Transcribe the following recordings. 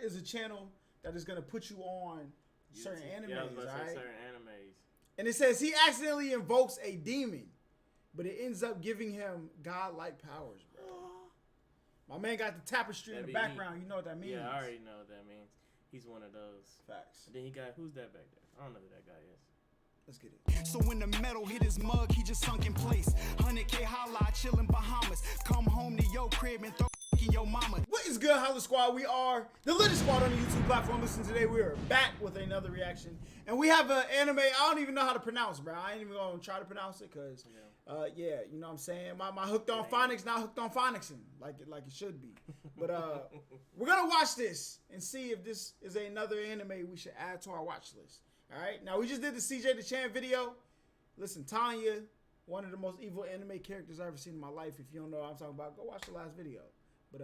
is a channel that is gonna put you on certain animes, yeah, I was about to say right? certain animes. And it says he accidentally invokes a demon, but it ends up giving him godlike powers, bro. My man got the tapestry in the background. You know what that means? Yeah, I already know what that means. He's one of those. Facts. And then he got, who's that back there? I don't know who that guy is. Let's get it. So when the metal hit his mug, he just sunk in place. 100K Holla, chillin' Bahamas. Come home to your crib and throw in your mama. What is good, HollaSquad? We are the latest squad on the YouTube platform. Listen, today we are back with another reaction. And we have an anime I don't even know how to pronounce, bro. I ain't even going to try to pronounce it because, yeah, you know what I'm saying? My hooked on phonics, not hooked on phonicsing, like it should be. But we're going to watch this and see if this is another anime we should add to our watch list. All right? Now, we just did the CJ the Chan video. Listen, Tanya, one of the most evil anime characters I've ever seen in my life. If you don't know what I'm talking about, go watch the last video. But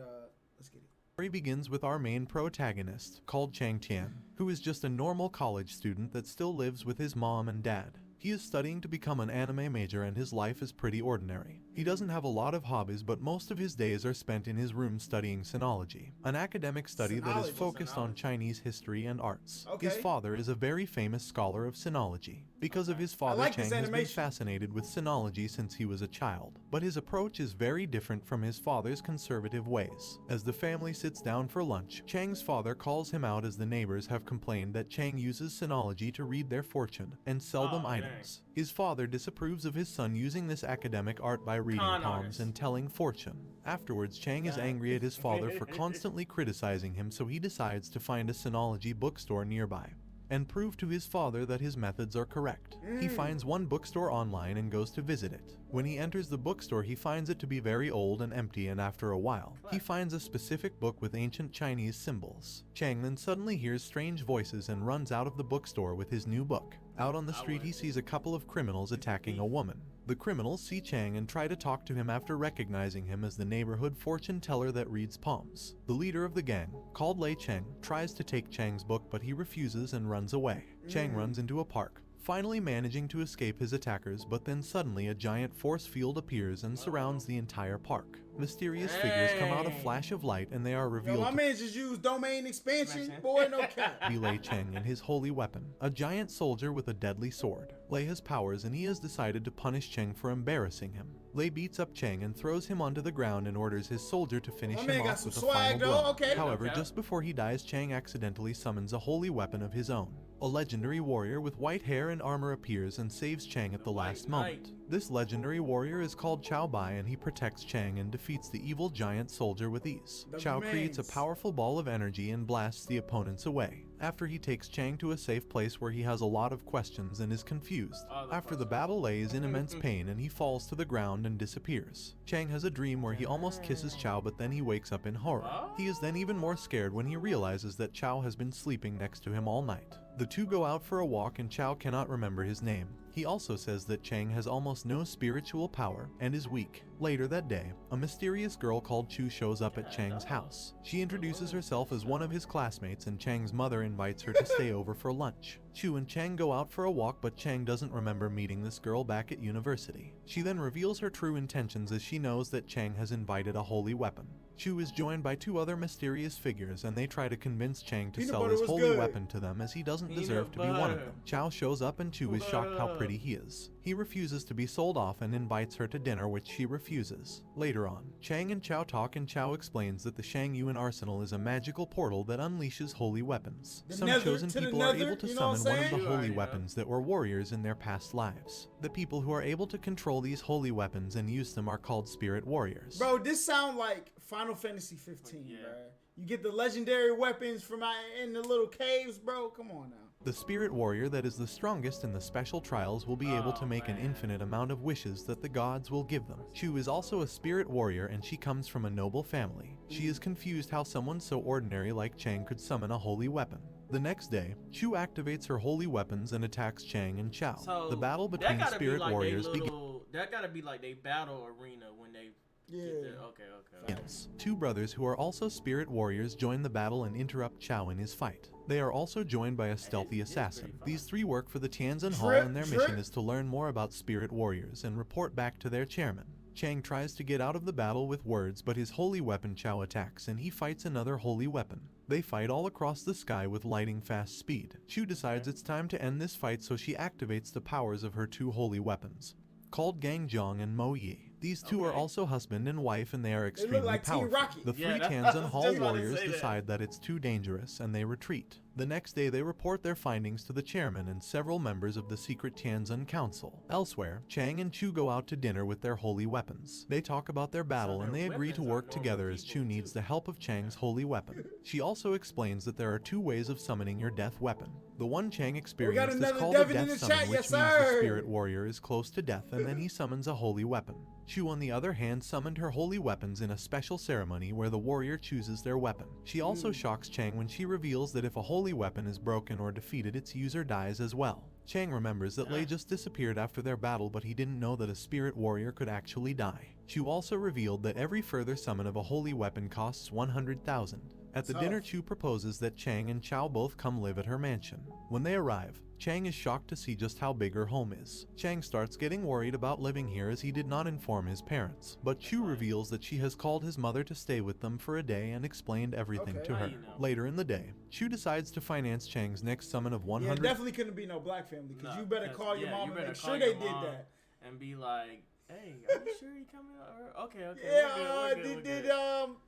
let's get it. The story begins with our main protagonist, called Chang Tian, who is just a normal college student that still lives with his mom and dad. He is studying to become an anime major and his life is pretty ordinary. He doesn't have a lot of hobbies, but most of his days are spent in his room studying sinology, an academic study that is focused on Chinese history and arts. Okay. His father is a very famous scholar of sinology. Because of his father, Chang has been fascinated with sinology since he was a child, but his approach is very different from his father's conservative ways. As the family sits down for lunch, Chang's father calls him out as the neighbors have complained that Chang uses sinology to read their fortune and sell them items. His father disapproves of his son using this academic art by reading palms and telling fortune. Afterwards, Chang is angry at his father for constantly criticizing him, so he decides to find a sinology bookstore nearby and prove to his father that his methods are correct. He finds one bookstore online and goes to visit it. When he enters the bookstore, he finds it to be very old and empty, and after a while, he finds a specific book with ancient Chinese symbols. Chang then suddenly hears strange voices and runs out of the bookstore with his new book. Out on the street, he sees a couple of criminals attacking a woman. The criminals see Chang and try to talk to him after recognizing him as the neighborhood fortune teller that reads palms. The leader of the gang, called Lei Cheng, tries to take Chang's book, but he refuses and runs away. Chang runs into a park, finally managing to escape his attackers, but then suddenly a giant force field appears and surrounds the entire park. Mysterious figures come out a flash of light and they are revealed my man just used domain expansion, boy, no cap. Be Lei Cheng and his holy weapon, a giant soldier with a deadly sword. Lei has powers and he has decided to punish Cheng for embarrassing him. Lei beats up Cheng and throws him onto the ground and orders his soldier to finish him off with a final blow. However, just before he dies, Cheng accidentally summons a holy weapon of his own. A legendary warrior with white hair and armor appears and saves Chang at the last moment. This legendary warrior is called Chao Bai and he protects Chang and defeats the evil giant soldier with ease. Chao creates a powerful ball of energy and blasts the opponents away. After he takes Chang to a safe place where he has a lot of questions and is confused. After the battle, Lei is in immense pain and he falls to the ground and disappears. Chang has a dream where he almost kisses Chao, but then he wakes up in horror. He is then even more scared when he realizes that Chao has been sleeping next to him all night. The two go out for a walk and Chao cannot remember his name. He also says that Chang has almost no spiritual power and is weak. Later that day, a mysterious girl called Chu shows up at Chang's house. She introduces herself as one of his classmates and Chang's mother invites her to stay over for lunch. Chu and Chang go out for a walk, but Chang doesn't remember meeting this girl back at university. She then reveals her true intentions as she knows that Chang has invited a holy weapon. Chu is joined by two other mysterious figures and they try to convince Chang to sell his holy weapon to them as he doesn't deserve to be one of them. Chao shows up and Chu is shocked how pretty he is. He refuses to be sold off and invites her to dinner, which she refuses. Later on, Chang and Chao talk and Chao explains that the Shang Yuan arsenal is a magical portal that unleashes holy weapons. Some chosen people are able to summon one of the holy weapons that were warriors in their past lives. The people who are able to control these holy weapons and use them are called spirit warriors. Bro, this sound like Final Fantasy 15, bro. You get the legendary weapons from out in the little caves, bro. Come on now. The spirit warrior that is the strongest in the special trials will be able to make an infinite amount of wishes that the gods will give them. Chu is also a spirit warrior and she comes from a noble family. She is confused how someone so ordinary like Chang could summon a holy weapon. The next day, Chu activates her holy weapons and attacks Chang and Chao. So the battle between spirit warriors begins. That gotta be like they battle arena when they okay. Two brothers who are also spirit warriors join the battle and interrupt Chao in his fight. They are also joined by a stealthy assassin. These three work for the Tanzan Hall and their mission is to learn more about spirit warriors and report back to their chairman. Chang tries to get out of the battle with words, but his holy weapon Chao attacks and he fights another holy weapon. They fight all across the sky with lightning fast speed. Chu decides it's time to end this fight, so she activates the powers of her two holy weapons, called Gang Zhong and Mo Yi. These two are also husband and wife, and they are extremely like Team powerful. Rocket. The three Yeah, Tanzan I was Hall just about to warriors say that. decide that it's too dangerous and they retreat. The next day they report their findings to the chairman and several members of the secret Tianzan council. Elsewhere, Chang and Chu go out to dinner with their holy weapons. They talk about their battle and they agree to work together as Chu needs the help of Chang's holy weapon. She also explains that there are two ways of summoning your death weapon. The one Chang experienced is another called a Devin in death the summon, chat, which yes, means the sir. spirit warrior is close to death and then he summons a holy weapon. Chu, on the other hand, summoned her holy weapons in a special ceremony where the warrior chooses their weapon. She also shocks Chang when she reveals that if a holy weapon is broken or defeated, its user dies as well. Chang remembers that Lei just disappeared after their battle, but he didn't know that a spirit warrior could actually die. Chu also revealed that every further summon of a holy weapon costs 100,000. At the dinner, Chu proposes that Chang and Chao both come live at her mansion. When they arrive, Chang is shocked to see just how big her home is. Chang starts getting worried about living here as he did not inform his parents, but Chu reveals that she has called his mother to stay with them for a day and explained everything to her. Later in the day, Chu decides to finance Chang's next summon of 100. Yeah, definitely couldn't be no black family, because you better call your mom and make sure call they your did mom that. and be like, hey, are you sure he coming over? Okay, Yeah, we're good. did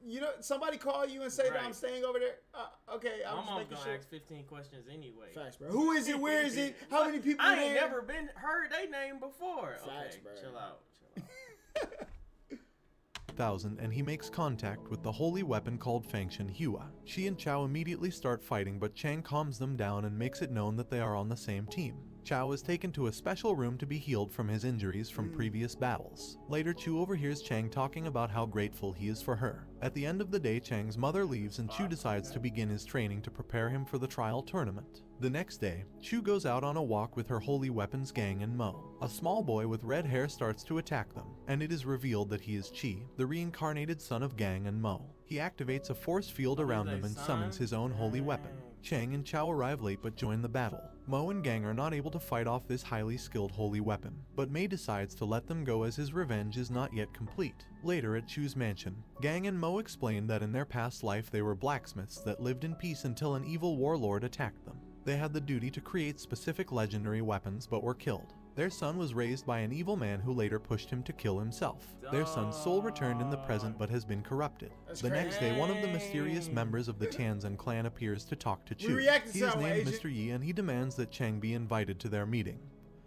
you know, somebody call you and say that I'm staying over there? Okay, I'm just My mom's making gonna sure. ask 15 questions anyway. Facts, bro. Who is it? Where is it? How many people I are ain't there? never heard they name before. Facts, Okay, bro. chill out. And he makes contact with the holy weapon called Fangshan Hua. She and Chao immediately start fighting, but Chang calms them down and makes it known that they are on the same team. Chao is taken to a special room to be healed from his injuries from previous battles. Later, Chu overhears Chang talking about how grateful he is for her. At the end of the day, Chang's mother leaves and Chu decides to begin his training to prepare him for the trial tournament. The next day, Chu goes out on a walk with her holy weapons gang and Mo. A small boy with red hair starts to attack them, and it is revealed that he is Chi, the reincarnated son of Gang and Mo. He activates a force field around them and summons his own holy weapon. Chang and Chao arrive late but join the battle. Mo and Gang are not able to fight off this highly skilled holy weapon, but Mei decides to let them go as his revenge is not yet complete. Later at Chu's mansion, Gang and Mo explain that in their past life they were blacksmiths that lived in peace until an evil warlord attacked them. They had the duty to create specific legendary weapons but were killed. Their son was raised by an evil man who later pushed him to kill himself. Their son's soul returned in the present but has been corrupted. The next day, one of the mysterious members of the Tanzan clan appears to talk to Chu. He is named Mr. Yi and he demands that Chang be invited to their meeting.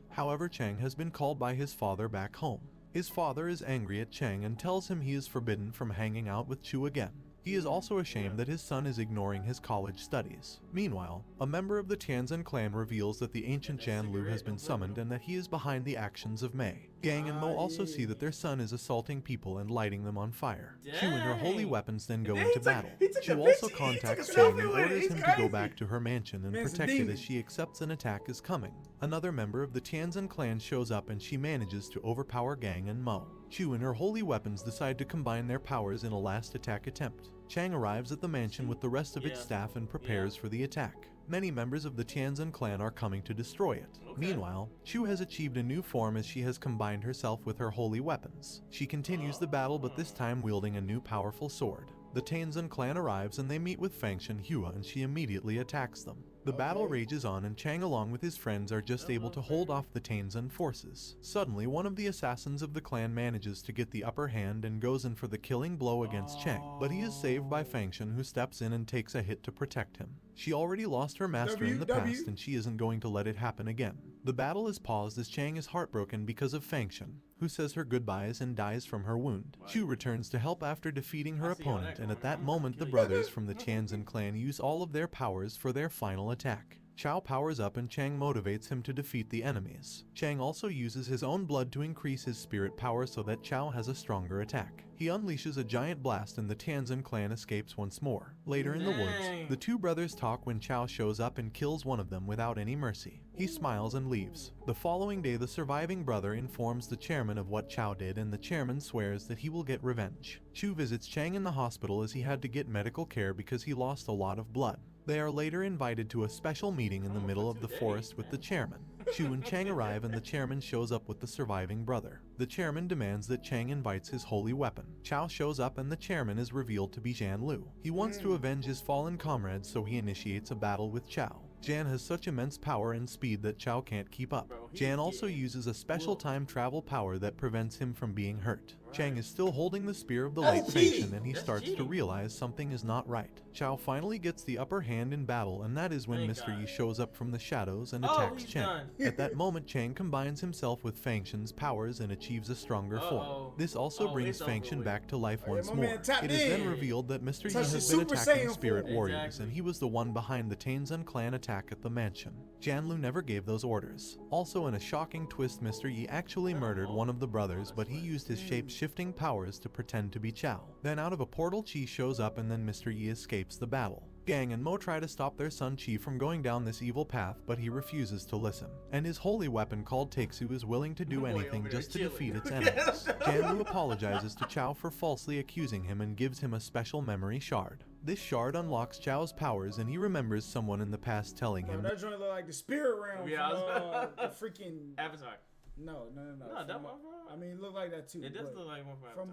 However, Chang has been called by his father back home. His father is angry at Chang and tells him he is forbidden from hanging out with Chu again. He is also ashamed that his son is ignoring his college studies. Meanwhile, a member of the Tanzan clan reveals that the ancient Jan Lu has been summoned and that he is behind the actions of Mei. Gang and Mo also see that their son is assaulting people and lighting them on fire. Chu and her holy weapons then go into battle. Chu also contacts Chang and orders him to go back to her mansion and protect it as she accepts an attack is coming. Another member of the Tanzan clan shows up and she manages to overpower Gang and Mo. Chu and her holy weapons decide to combine their powers in a last attack attempt. Chang arrives at the mansion with the rest of its staff and prepares for the attack. Many members of the Tianzan clan are coming to destroy it. Meanwhile, Chu has achieved a new form as she has combined herself with her holy weapons. She continues the battle, but this time wielding a new powerful sword. The Tanzan clan arrives and they meet with Fangshan Hua and she immediately attacks them. The battle rages on and Chang along with his friends are just able to hold off the Tanzan forces. Suddenly, one of the assassins of the clan manages to get the upper hand and goes in for the killing blow against Chang, but he is saved by Fangshan who steps in and takes a hit to protect him. She already lost her master in the past and she isn't going to let it happen again. The battle is paused as Chang is heartbroken because of Fangshan, who says her goodbyes and dies from her wound. Chu returns to help after defeating her opponent, and at that moment the brothers from the Tianzan clan use all of their powers for their final attack. Chao powers up and Chang motivates him to defeat the enemies. Chang also uses his own blood to increase his spirit power so that Chao has a stronger attack. He unleashes a giant blast and the Tanzan clan escapes once more. Later in the woods, the two brothers talk when Chao shows up and kills one of them without any mercy. He smiles and leaves. The following day, the surviving brother informs the chairman of what Chao did and the chairman swears that he will get revenge. Chu visits Chang in the hospital as he had to get medical care because he lost a lot of blood. They are later invited to a special meeting in the middle of the forest with the chairman. Chu and Chang arrive and the chairman shows up with the surviving brother. The chairman demands that Chang invites his holy weapon. Chao shows up and the chairman is revealed to be Jan Lu. He wants to avenge his fallen comrades, so he initiates a battle with Chao. Jan has such immense power and speed that Chao can't keep up. Jan also uses a special time travel power that prevents him from being hurt. Chang is still holding the Spear of the Light Station and he starts to realize something is not right. Chao finally gets the upper hand in battle, and that is when Mr. Yi shows up from the shadows and attacks Chang. At that moment, Chang combines himself with Fang Shen's powers and achieves a stronger form. This also brings Fang Shen back to life once more. It is then revealed that Mr. Yi has been attacking Spirit Warriors, and he was the one behind the Tanzan clan attack at the mansion. Janlu never gave those orders. Also, in a shocking twist, Mr. Yi actually murdered one of the brothers, but he used his shape-shifting powers to pretend to be Chao. Then out of a portal, Chi shows up and then Mr. Yi escapes the battle. Gang and Mo try to stop their son Chi from going down this evil path, but he refuses to listen. And his holy weapon called Takesu is willing to do anything just to defeat its enemies. Janlu apologizes to Chao for falsely accusing him and gives him a special memory shard. This shard unlocks Chao's powers and he remembers someone in the past telling him that joint look like the spirit realm from the freaking Avatar. No. No, that one. I mean, it looked like that too. It does look like one from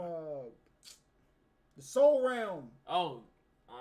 the soul realm. Oh.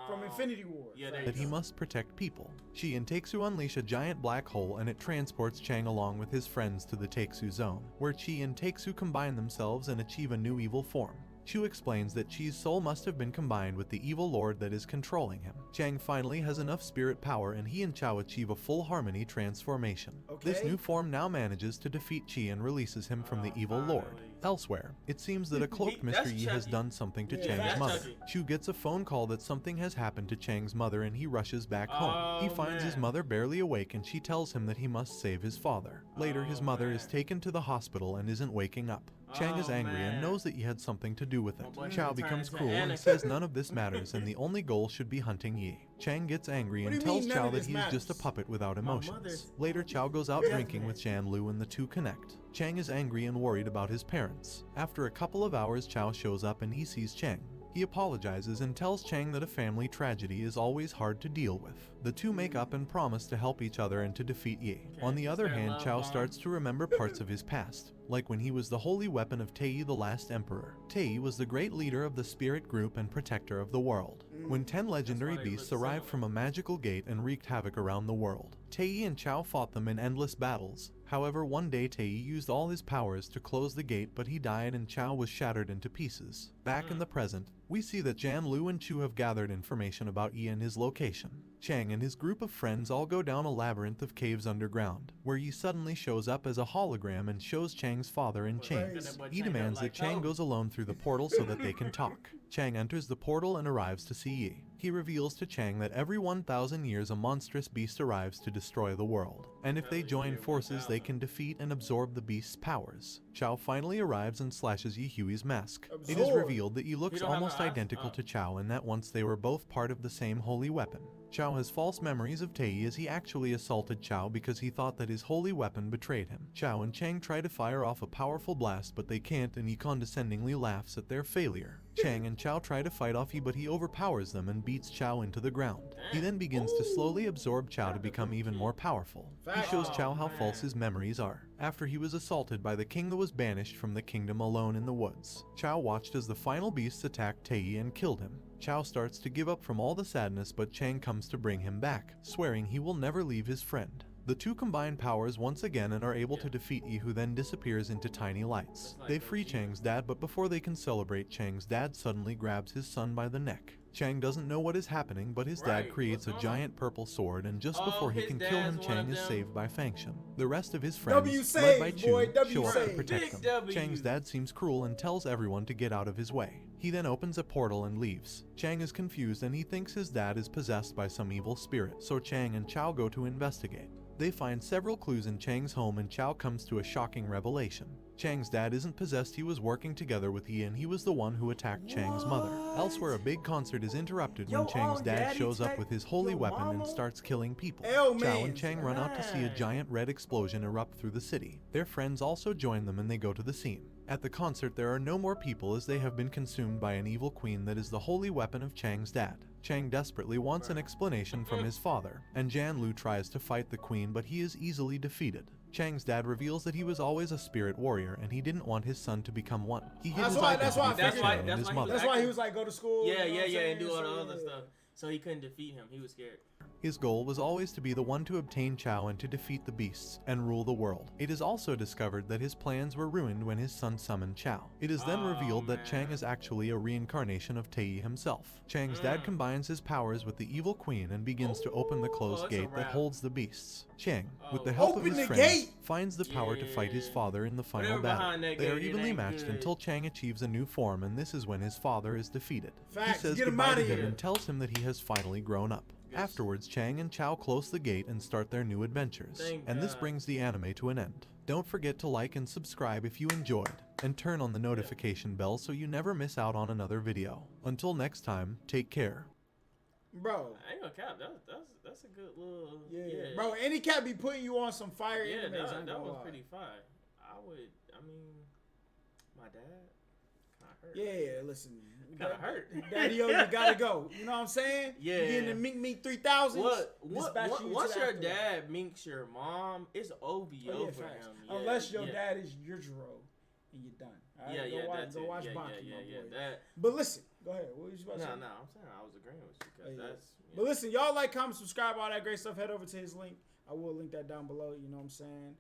From Infinity War. Yeah, that he must protect people. Chi and Takesu unleash a giant black hole and it transports Chang along with his friends to the Takesu zone, where Chi and Takesu combine themselves and achieve a new evil form. Chu explains that Chi's soul must have been combined with the evil lord that is controlling him. Chang finally has enough spirit power and he and Chao achieve a full harmony transformation. This new form now manages to defeat Chi and releases him from the evil lord. Elsewhere, it seems that a cloaked Mr. Yi has done something to Chang's mother. Chu gets a phone call that something has happened to Chang's mother and he rushes back home. He finds his mother barely awake and she tells him that he must save his father. Later, his mother is taken to the hospital and isn't waking up. Chang is angry and knows that he had something to do with it. Chao becomes cruel and says none of this matters and the only goal should be hunting Yi. Chang gets angry and tells Chao that he is just a puppet without emotions. Later, Chao goes out drinking with Jan Lu and the two connect. Chang is angry and worried about his parents. After a couple of hours, Chao shows up and he sees Chang. He apologizes and tells Chang that a family tragedy is always hard to deal with. The two make up and promise to help each other and to defeat Yi. On the other hand, Chao starts to remember parts of his past, like when he was the holy weapon of Tei, the last emperor. Tei was the great leader of the spirit group and protector of the world. When 10 legendary beasts arrived from a magical gate and wreaked havoc around the world, Tei and Chao fought them in endless battles. However, one day Tei used all his powers to close the gate, but he died and Chao was shattered into pieces. Back in the present, we see that Jan Lu and Chu have gathered information about Yi and his location. Chang and his group of friends all go down a labyrinth of caves underground, where Yi suddenly shows up as a hologram and shows Chang's father in chains. Yi demands that Chang goes alone through the portal so that they can talk. Chang enters the portal and arrives to see Yi. He reveals to Chang that every 1,000 years a monstrous beast arrives to destroy the world, and if they join forces they can defeat and absorb the beast's powers. Chao finally arrives and slashes Yi Hui's mask. It is revealed that Yi looks almost identical to Chao and that once they were both part of the same holy weapon. Chao has false memories of Tei as he actually assaulted Chao because he thought that his holy weapon betrayed him. Chao and Chang try to fire off a powerful blast but they can't and Yi condescendingly laughs at their failure. Chang and Chao try to fight off Yi but he overpowers them and beats Chao into the ground. He then begins to slowly absorb Chao to become even more powerful. He shows Chao how false his memories are. After he was assaulted by the king that was banished from the kingdom alone in the woods, Chao watched as the final beasts attacked Tei and killed him. Chao starts to give up from all the sadness but Chang comes to bring him back, swearing he will never leave his friend. The two combine powers once again and are able to defeat Yi, who then disappears into tiny lights. They free Chang's dad, but before they can celebrate, Chang's dad suddenly grabs his son by the neck. Chang doesn't know what is happening, but his dad creates a giant purple sword, and just before he can kill him, Chang is saved by Fang Shen. The rest of his friends, led by Chu, show up to protect them. Chang's dad seems cruel and tells everyone to get out of his way. He then opens a portal and leaves. Chang is confused and he thinks his dad is possessed by some evil spirit, so Chang and Chao go to investigate. They find several clues in Chang's home and Chao comes to a shocking revelation. Chang's dad isn't possessed, he was working together with Yi and he was the one who attacked Chang's mother. Elsewhere, a big concert is interrupted when Chang's dad shows up with his holy weapon and starts killing people. Chao and Chang run out to see a giant red explosion erupt through the city. Their friends also join them and they go to the scene. At the concert, there are no more people as they have been consumed by an evil queen that is the holy weapon of Chang's dad. Chang desperately wants an explanation from his father, and Jan Lu tries to fight the queen, but he is easily defeated. Chang's dad reveals that he was always a spirit warrior and he didn't want his son to become one. He hid his identity from Chang and his mother. That's why he was like, go to school. Yeah, you know and do all the other stuff. So he couldn't defeat him. He was scared. His goal was always to be the one to obtain Chao and to defeat the beasts and rule the world. It is also discovered that his plans were ruined when his son summoned Chao. It is then revealed that Chang is actually a reincarnation of Tei himself. Chang's dad combines his powers with the evil queen and begins to open the closed gate that holds the beasts. Chang, with the help of his friends, finds the power to fight his father in the final battle. They are evenly matched until Chang achieves a new form, and this is when his father is defeated. Facts, he says get him goodbye outta to him here. and tells him that he has finally grown up. Afterwards, Chang and Chao close the gate and start their new adventures. And this brings the anime to an end. Don't forget to like and subscribe if you enjoyed, and turn on the notification bell so you never miss out on another video. Until next time, take care. Bro. I ain't gonna cap. That's a good little. Yeah. Bro, any cat be putting you on some fire Yeah, animes. that was pretty fire. I mean, my dad kind of hurt. Yeah, listen. Kind of hurt. Daddy-o, you gotta go. You know what I'm saying? Yeah. You getting the Mink Meat 3000s. Once your dad minks your mom, it's OVO for him. Yeah, unless your dad is Yujiro and you're done. All right? Go watch Baki, my boy. But listen, go ahead. What was you about to say? No, I'm saying I was agreeing with you because that's. Yeah. But listen, y'all like, comment, subscribe, all that great stuff. Head over to his link. I will link that down below. You know what I'm saying?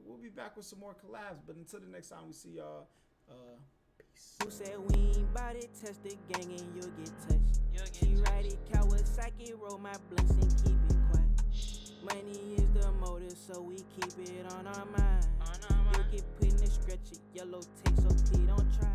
We'll be back with some more collabs. But until the next time we see y'all, peace. Who said we ain't bout it? Test the gang and you'll get touched. She ride it, Kawasaki, roll my blunts and keep it quiet. Money is the motive, so we keep it on our mind. You'll get put in the stretcher, yellow tape, so please don't try.